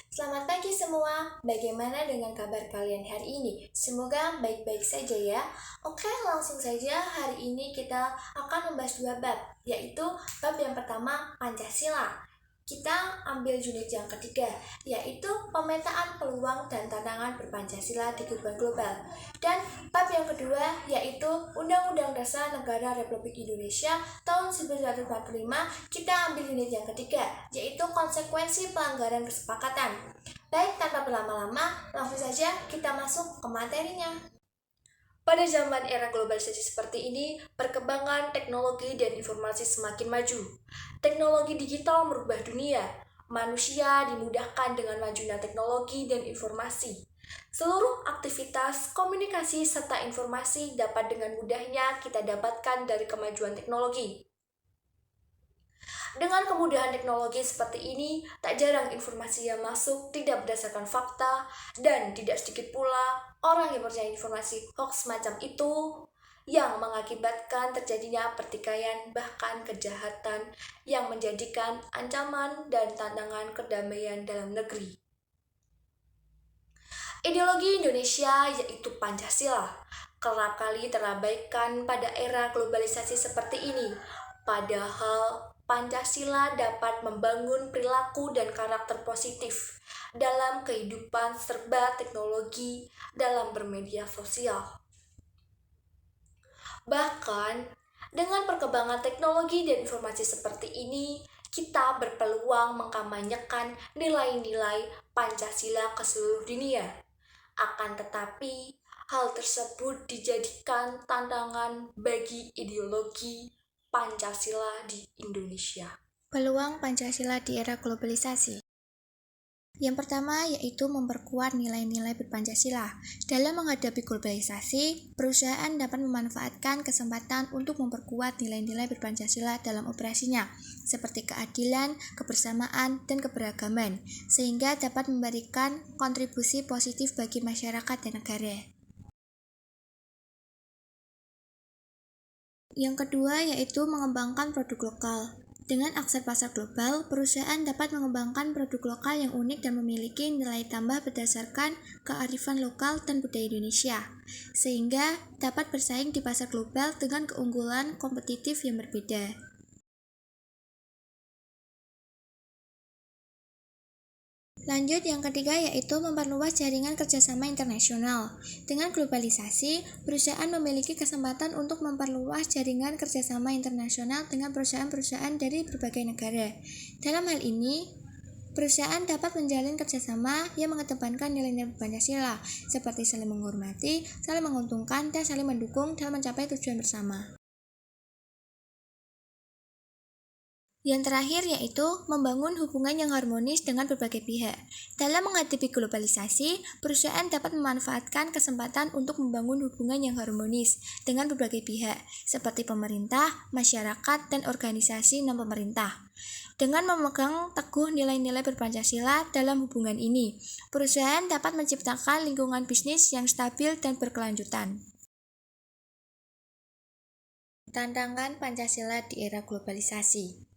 Selamat pagi semua, bagaimana dengan kabar kalian hari ini? Semoga baik-baik saja ya. Oke, langsung saja hari ini kita akan membahas dua bab, yaitu bab yang pertama Pancasila. Kita ambil unit yang ketiga, yaitu pemetaan peluang dan tantangan berpancasila di kehidupan global. Dan bab yang kedua, yaitu Undang-Undang Dasar Negara Republik Indonesia tahun 1945, kita ambil unit yang ketiga, yaitu konsekuensi pelanggaran kesepakatan. Baik, tanpa berlama-lama, langsung saja kita masuk ke materinya. Pada zaman era globalisasi seperti ini, perkembangan teknologi dan informasi semakin maju. Teknologi digital merubah dunia. Manusia dimudahkan dengan majunya teknologi dan informasi. Seluruh aktivitas, komunikasi, serta informasi dapat dengan mudahnya kita dapatkan dari kemajuan teknologi. Dengan kemudahan teknologi seperti ini, tak jarang informasi yang masuk tidak berdasarkan fakta, dan tidak sedikit pula orang yang percaya informasi hoax semacam itu yang mengakibatkan terjadinya pertikaian bahkan kejahatan yang menjadikan ancaman dan tantangan kedamaian dalam negeri. Ideologi Indonesia yaitu Pancasila kerap kali terabaikan pada era globalisasi seperti ini. Padahal Pancasila dapat membangun perilaku dan karakter positif dalam kehidupan serba teknologi dalam bermedia sosial. Bahkan, dengan perkembangan teknologi dan informasi seperti ini, kita berpeluang mengkampanyekan nilai-nilai Pancasila ke seluruh dunia. Akan tetapi, hal tersebut dijadikan tantangan bagi ideologi Pancasila di Indonesia. Peluang Pancasila di era globalisasi. Yang pertama yaitu memperkuat nilai-nilai berpancasila. Dalam menghadapi globalisasi, perusahaan dapat memanfaatkan kesempatan untuk memperkuat nilai-nilai berpancasila dalam operasinya, seperti keadilan, kebersamaan, dan keberagaman, sehingga dapat memberikan kontribusi positif bagi masyarakat dan negara. Yang kedua yaitu mengembangkan produk lokal. Dengan akses pasar global, perusahaan dapat mengembangkan produk lokal yang unik dan memiliki nilai tambah berdasarkan kearifan lokal dan budaya Indonesia, sehingga dapat bersaing di pasar global dengan keunggulan kompetitif yang berbeda. Lanjut, yang ketiga yaitu memperluas jaringan kerjasama internasional. Dengan globalisasi, perusahaan memiliki kesempatan untuk memperluas jaringan kerjasama internasional dengan perusahaan-perusahaan dari berbagai negara. Dalam hal ini, perusahaan dapat menjalin kerjasama yang mengedepankan nilai-nilai Pancasila, seperti saling menghormati, saling menguntungkan, dan saling mendukung dalam mencapai tujuan bersama. Yang terakhir yaitu membangun hubungan yang harmonis dengan berbagai pihak. Dalam menghadapi globalisasi, perusahaan dapat memanfaatkan kesempatan untuk membangun hubungan yang harmonis dengan berbagai pihak, seperti pemerintah, masyarakat, dan organisasi non-pemerintah. Dengan memegang teguh nilai-nilai berpancasila dalam hubungan ini, perusahaan dapat menciptakan lingkungan bisnis yang stabil dan berkelanjutan. Tantangan Pancasila di era globalisasi.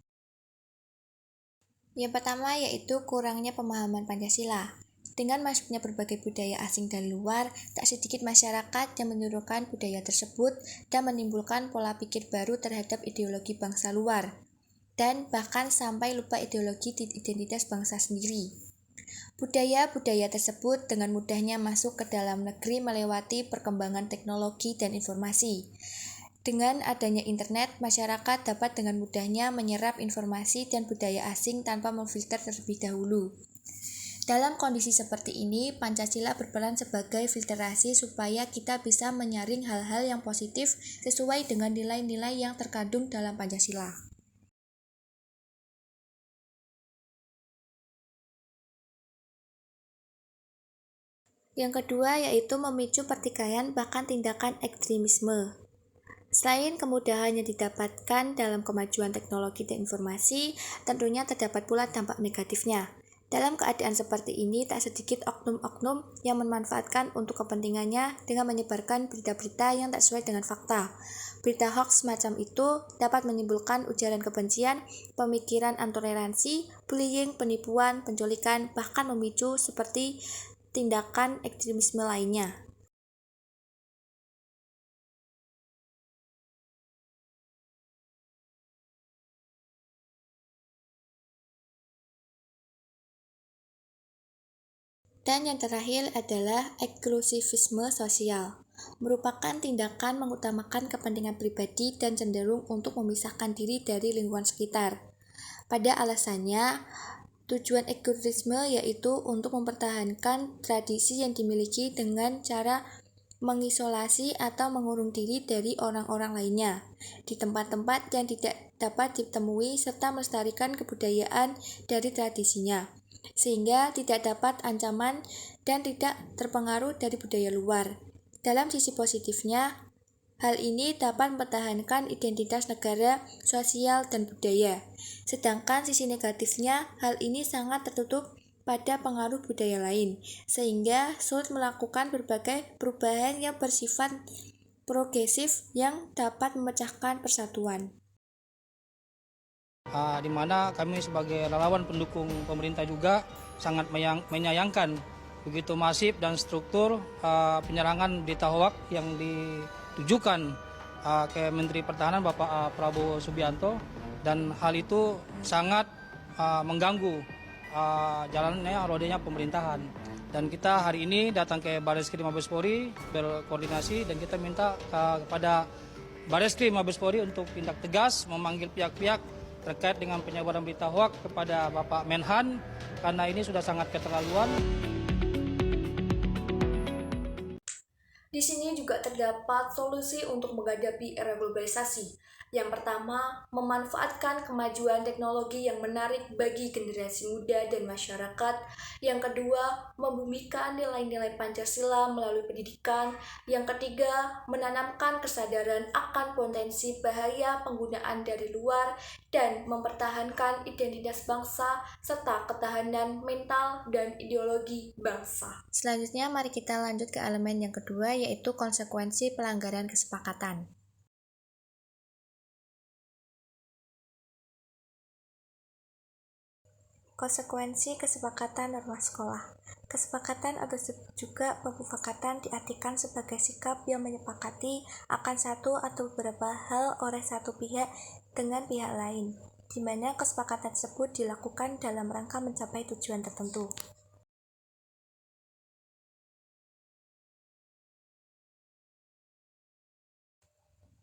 Yang pertama yaitu kurangnya pemahaman Pancasila. Dengan masuknya berbagai budaya asing dari luar, tak sedikit masyarakat yang menirukan budaya tersebut dan menimbulkan pola pikir baru terhadap ideologi bangsa luar, dan bahkan sampai lupa ideologi identitas bangsa sendiri. Budaya-budaya tersebut dengan mudahnya masuk ke dalam negeri melewati perkembangan teknologi dan informasi. Dengan adanya internet, masyarakat dapat dengan mudahnya menyerap informasi dan budaya asing tanpa memfilter terlebih dahulu. Dalam kondisi seperti ini, Pancasila berperan sebagai filterasi supaya kita bisa menyaring hal-hal yang positif sesuai dengan nilai-nilai yang terkandung dalam Pancasila. Yang kedua yaitu memicu pertikaian bahkan tindakan ekstremisme. Selain kemudahan yang didapatkan dalam kemajuan teknologi dan informasi, tentunya terdapat pula dampak negatifnya. Dalam keadaan seperti ini, tak sedikit oknum-oknum yang memanfaatkan untuk kepentingannya dengan menyebarkan berita-berita yang tak sesuai dengan fakta. Berita hoax semacam itu dapat menimbulkan ujaran kebencian, pemikiran intoleransi, bullying, penipuan, penculikan, bahkan memicu seperti tindakan ekstremisme lainnya. Dan yang terakhir adalah eksklusivisme sosial, merupakan tindakan mengutamakan kepentingan pribadi dan cenderung untuk memisahkan diri dari lingkungan sekitar. Pada alasannya, tujuan eksklusivisme yaitu untuk mempertahankan tradisi yang dimiliki dengan cara mengisolasi atau mengurung diri dari orang-orang lainnya di tempat-tempat yang tidak dapat ditemui serta melestarikan kebudayaan dari tradisinya, sehingga tidak dapat ancaman dan tidak terpengaruh dari budaya luar. Dalam sisi positifnya, hal ini dapat mempertahankan identitas negara, sosial, dan budaya. Sedangkan sisi negatifnya, hal ini sangat tertutup pada pengaruh budaya lain, sehingga sulit melakukan berbagai perubahan yang bersifat progresif yang dapat memecahkan persatuan. Di mana kami sebagai relawan pendukung pemerintah juga sangat menyayangkan begitu masif dan struktur penyerangan berita hoax yang ditujukan ke Menteri Pertahanan Bapak Prabowo Subianto, dan hal itu sangat mengganggu jalannya rodanya pemerintahan. Dan kita hari ini datang ke Barreskrim Mabes Polri berkoordinasi, dan kita minta kepada Barreskrim Mabes Polri untuk tindak tegas memanggil pihak-pihak terkait dengan penyebaran berita hoax kepada Bapak Menhan, karena ini sudah sangat keterlaluan. Di sini juga terdapat solusi untuk menghadapi era globalisasi. Yang pertama, memanfaatkan kemajuan teknologi yang menarik bagi generasi muda dan masyarakat. Yang kedua, membumikan nilai-nilai Pancasila melalui pendidikan. Yang ketiga, menanamkan kesadaran akan potensi bahaya penggunaan dari luar dan mempertahankan identitas bangsa serta ketahanan mental dan ideologi bangsa. Selanjutnya, mari kita lanjut ke elemen yang kedua, yaitu konsekuensi pelanggaran kesepakatan. Konsekuensi kesepakatan norma sekolah. Kesepakatan atau juga pemufakatan diartikan sebagai sikap yang menyepakati akan satu atau beberapa hal oleh satu pihak dengan pihak lain, di mana kesepakatan tersebut dilakukan dalam rangka mencapai tujuan tertentu.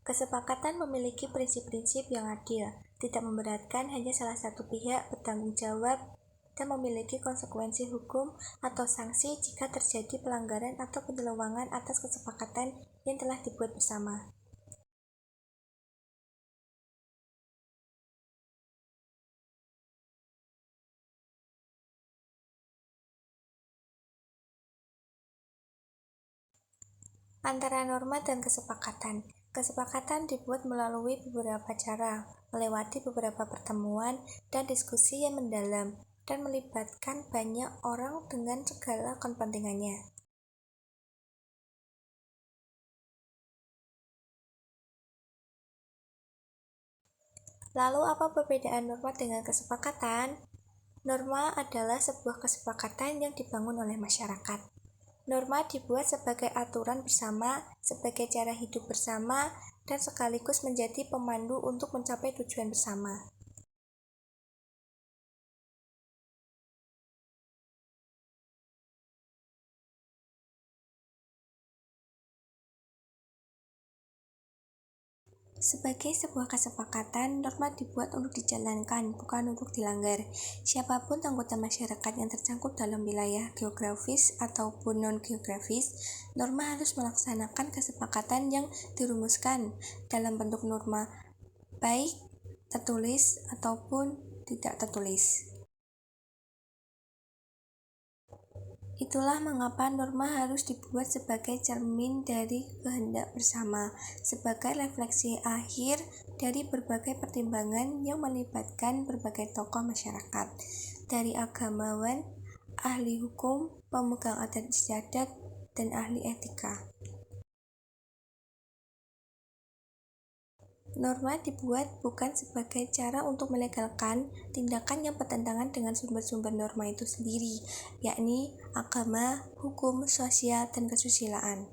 Kesepakatan memiliki prinsip-prinsip yang adil, tidak memberatkan hanya salah satu pihak bertanggung jawab, dan memiliki konsekuensi hukum atau sanksi jika terjadi pelanggaran atau penyelewengan atas kesepakatan yang telah dibuat bersama. Antara norma dan kesepakatan. Kesepakatan dibuat melalui beberapa cara, melewati beberapa pertemuan dan diskusi yang mendalam, dan melibatkan banyak orang dengan segala kepentingannya. Lalu apa perbedaan norma dengan kesepakatan? Norma adalah sebuah kesepakatan yang dibangun oleh masyarakat. Norma dibuat sebagai aturan bersama, sebagai cara hidup bersama, dan sekaligus menjadi pemandu untuk mencapai tujuan bersama. Sebagai sebuah kesepakatan, norma dibuat untuk dijalankan, bukan untuk dilanggar. Siapapun anggota masyarakat yang tercakup dalam wilayah geografis ataupun non-geografis, norma harus melaksanakan kesepakatan yang dirumuskan dalam bentuk norma, baik tertulis ataupun tidak tertulis. Itulah mengapa norma harus dibuat sebagai cermin dari kehendak bersama, sebagai refleksi akhir dari berbagai pertimbangan yang melibatkan berbagai tokoh masyarakat, dari agamawan, ahli hukum, pemegang adat istiadat, dan ahli etika. Norma dibuat bukan sebagai cara untuk melegalkan tindakan yang bertentangan dengan sumber-sumber norma itu sendiri, yakni agama, hukum, sosial, dan kesusilaan.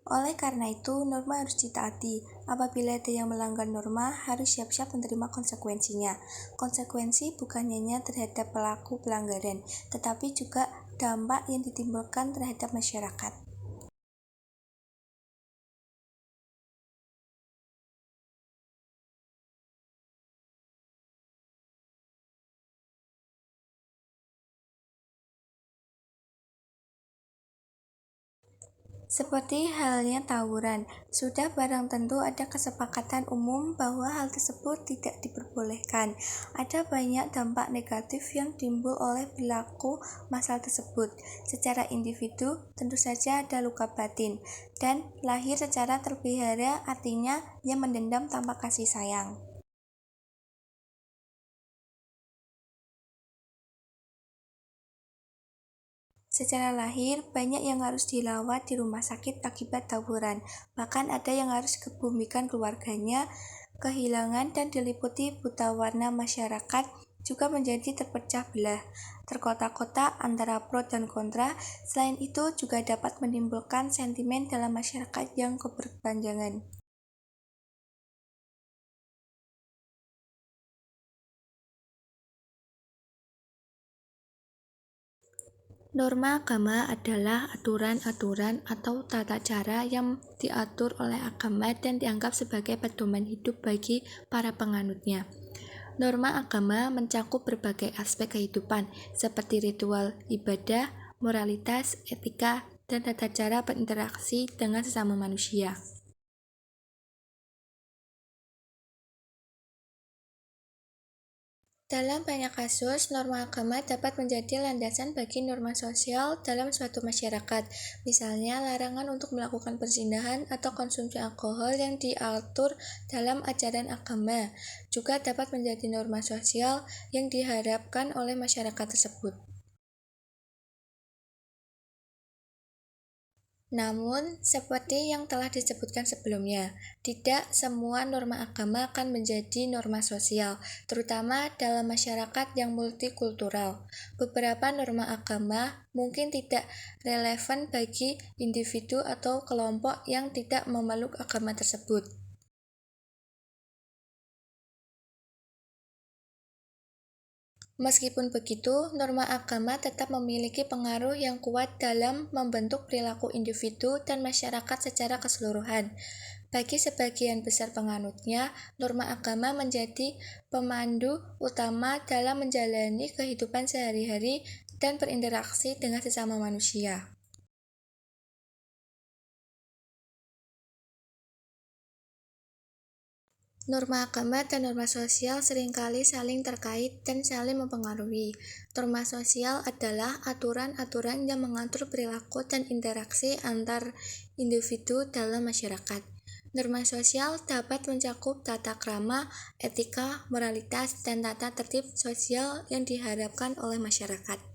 Oleh karena itu, norma harus ditaati. Apabila ada yang melanggar norma, harus siap-siap menerima konsekuensinya. Konsekuensi bukan hanya terhadap pelaku pelanggaran, tetapi juga dampak yang ditimbulkan terhadap masyarakat. Seperti halnya tawuran, sudah barang tentu ada kesepakatan umum bahwa hal tersebut tidak diperbolehkan. Ada banyak dampak negatif yang timbul oleh perilaku massal tersebut. Secara individu, tentu saja ada luka batin, dan lahir secara terpelihara artinya ia mendendam tanpa kasih sayang. Secara lahir, banyak yang harus dirawat di rumah sakit akibat tawuran. Bahkan ada yang harus kebumikan keluarganya, kehilangan dan diliputi buta warna masyarakat juga menjadi terpecah belah, terkotak-kotak antara pro dan kontra. Selain itu juga dapat menimbulkan sentimen dalam masyarakat yang keberpanjangan. Norma agama adalah aturan-aturan atau tata cara yang diatur oleh agama dan dianggap sebagai pedoman hidup bagi para penganutnya. Norma agama mencakup berbagai aspek kehidupan, seperti ritual ibadah, moralitas, etika, dan tata cara berinteraksi dengan sesama manusia. Dalam banyak kasus, norma agama dapat menjadi landasan bagi norma sosial dalam suatu masyarakat. Misalnya, larangan untuk melakukan perzinahan atau konsumsi alkohol yang diatur dalam ajaran agama juga dapat menjadi norma sosial yang diharapkan oleh masyarakat tersebut. Namun, seperti yang telah disebutkan sebelumnya, tidak semua norma agama akan menjadi norma sosial, terutama dalam masyarakat yang multikultural. Beberapa norma agama mungkin tidak relevan bagi individu atau kelompok yang tidak memeluk agama tersebut. Meskipun begitu, norma agama tetap memiliki pengaruh yang kuat dalam membentuk perilaku individu dan masyarakat secara keseluruhan. Bagi sebagian besar penganutnya, norma agama menjadi pemandu utama dalam menjalani kehidupan sehari-hari dan berinteraksi dengan sesama manusia. Norma agama dan norma sosial seringkali saling terkait dan saling mempengaruhi. Norma sosial adalah aturan-aturan yang mengatur perilaku dan interaksi antar individu dalam masyarakat. Norma sosial dapat mencakup tata krama, etika, moralitas, dan tata tertib sosial yang diharapkan oleh masyarakat.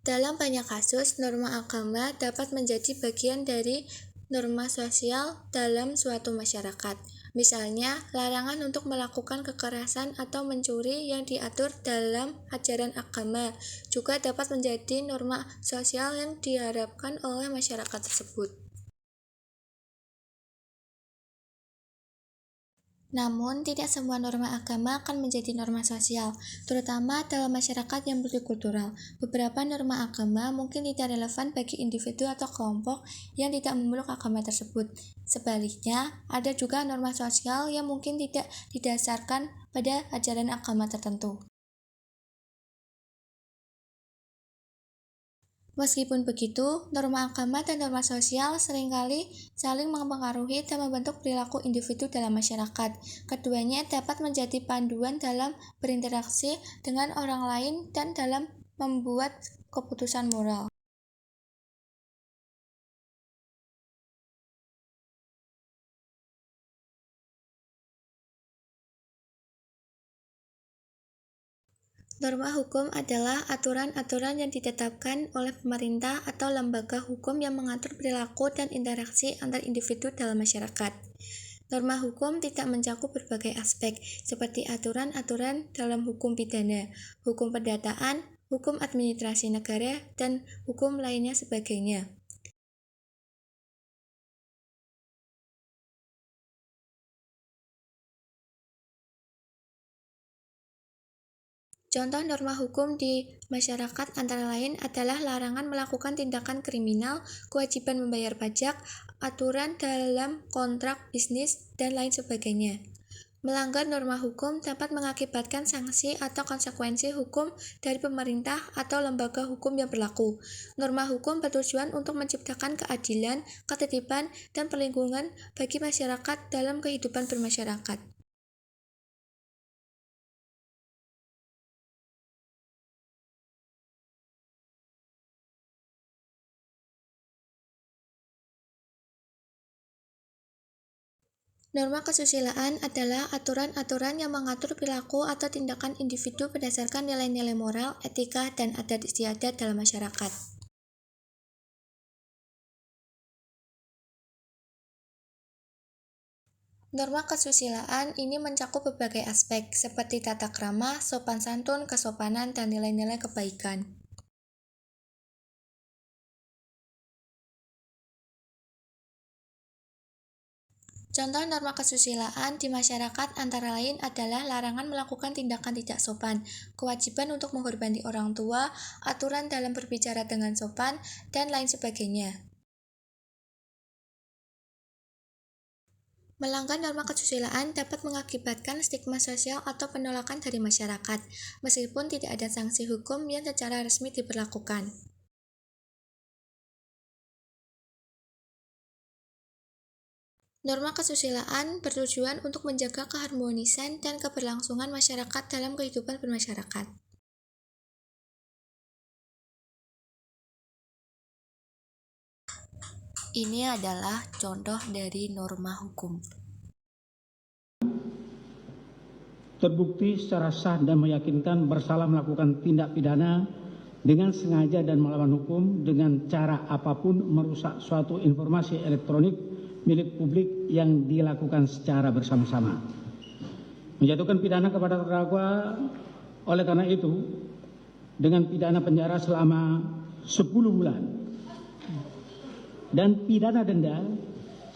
Dalam banyak kasus, norma agama dapat menjadi bagian dari norma sosial dalam suatu masyarakat. Misalnya, larangan untuk melakukan kekerasan atau mencuri yang diatur dalam ajaran agama juga dapat menjadi norma sosial yang diharapkan oleh masyarakat tersebut. Namun, tidak semua norma agama akan menjadi norma sosial, terutama dalam masyarakat yang multikultural. Beberapa norma agama mungkin tidak relevan bagi individu atau kelompok yang tidak memeluk agama tersebut. Sebaliknya, ada juga norma sosial yang mungkin tidak didasarkan pada ajaran agama tertentu. Meskipun begitu, norma agama dan norma sosial seringkali saling mempengaruhi dan membentuk perilaku individu dalam masyarakat. Keduanya dapat menjadi panduan dalam berinteraksi dengan orang lain dan dalam membuat keputusan moral. Norma hukum adalah aturan-aturan yang ditetapkan oleh pemerintah atau lembaga hukum yang mengatur perilaku dan interaksi antar individu dalam masyarakat. Norma hukum tidak mencakup berbagai aspek, seperti aturan-aturan dalam hukum pidana, hukum perdataan, hukum administrasi negara, dan hukum lainnya sebagainya. Contoh norma hukum di masyarakat antara lain adalah larangan melakukan tindakan kriminal, kewajiban membayar pajak, aturan dalam kontrak bisnis, dan lain sebagainya. Melanggar norma hukum dapat mengakibatkan sanksi atau konsekuensi hukum dari pemerintah atau lembaga hukum yang berlaku. Norma hukum bertujuan untuk menciptakan keadilan, ketertiban, dan perlindungan bagi masyarakat dalam kehidupan bermasyarakat. Norma kesusilaan adalah aturan-aturan yang mengatur perilaku atau tindakan individu berdasarkan nilai-nilai moral, etika, dan adat istiadat dalam masyarakat. Norma kesusilaan ini mencakup berbagai aspek, seperti tata krama, sopan santun, kesopanan, dan nilai-nilai kebaikan. Contoh norma kesusilaan di masyarakat antara lain adalah larangan melakukan tindakan tidak sopan, kewajiban untuk menghormati orang tua, aturan dalam berbicara dengan sopan, dan lain sebagainya. Melanggar norma kesusilaan dapat mengakibatkan stigma sosial atau penolakan dari masyarakat, meskipun tidak ada sanksi hukum yang secara resmi diberlakukan. Norma kesusilaan bertujuan untuk menjaga keharmonisan dan keberlangsungan masyarakat dalam kehidupan bermasyarakat. Ini adalah contoh dari norma hukum. Terbukti secara sah dan meyakinkan bersalah melakukan tindak pidana dengan sengaja dan melawan hukum dengan cara apapun merusak suatu informasi elektronik milik publik yang dilakukan secara bersama-sama. Menjatuhkan pidana kepada terdakwa oleh karena itu dengan pidana penjara selama 10 bulan dan pidana denda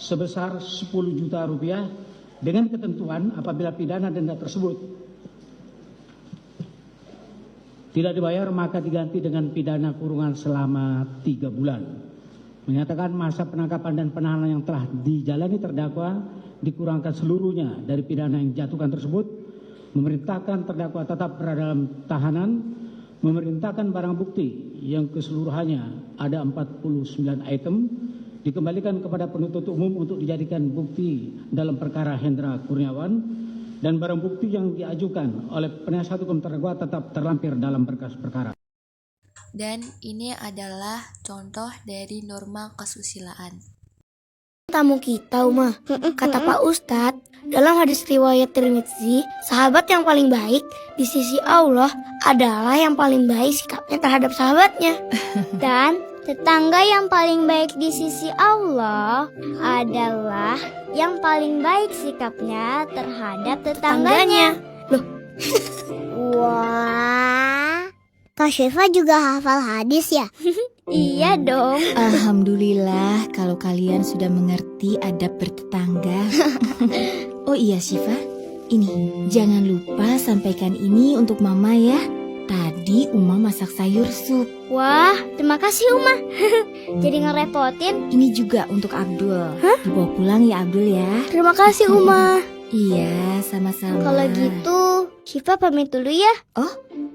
sebesar 10 juta rupiah dengan ketentuan apabila pidana denda tersebut tidak dibayar maka diganti dengan pidana kurungan selama 3 bulan. Menyatakan masa penangkapan dan penahanan yang telah dijalani terdakwa dikurangkan seluruhnya dari pidana yang dijatuhkan tersebut, memerintahkan terdakwa tetap berada dalam tahanan, memerintahkan barang bukti yang keseluruhannya ada 49 item dikembalikan kepada penuntut umum untuk dijadikan bukti dalam perkara Hendra Kurniawan, dan barang bukti yang diajukan oleh penasihat hukum terdakwa tetap terlampir dalam berkas perkara. Dan ini adalah contoh dari norma kesusilaan. Tamu kita, Uma. Kata Pak Ustadz, dalam hadis riwayat Tirmidzi, sahabat yang paling baik di sisi Allah adalah yang paling baik sikapnya terhadap sahabatnya. Dan tetangga yang paling baik di sisi Allah adalah yang paling baik sikapnya terhadap tetangganya. Loh, Wah, Kak Syifa juga hafal hadis ya? Iya dong. Alhamdulillah kalau kalian sudah mengerti adab bertetangga. Oh iya Syifa, ini jangan lupa sampaikan ini untuk Mama ya. Tadi Uma masak sayur sup. Wah, terima kasih Uma. Jadi ngerepotin. Ini juga untuk Abdul. Dibawa pulang ya Abdul ya. terima kasih, Uma. Iya, sama-sama. Kalau gitu, Syifa pamit dulu ya. Oh?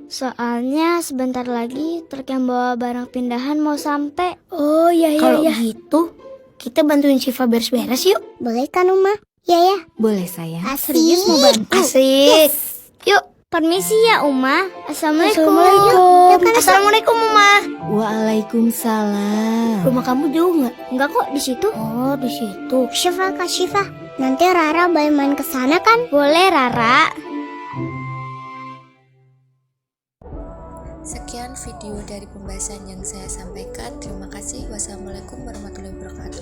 Soalnya sebentar lagi truk yang bawa barang pindahan mau sampai. Oh, iya. Kalau gitu, kita bantuin Syifa beres-beres yuk. Boleh kan Uma? Ya. Boleh sayang. Serius mau bantu? Asik. Yuk, permisi ya Uma. Assalamualaikum. Assalamualaikum. Assalamualaikum Uma. Waalaikumsalam. Rumah kamu jauh nggak? Enggak kok di situ. Oh, di situ. Syifa, Kak Syifa, nanti Rara boleh main ke sana kan? Boleh Rara. Sekian video dari pembahasan yang saya sampaikan. Terima kasih. Wassalamualaikum warahmatullahi wabarakatuh.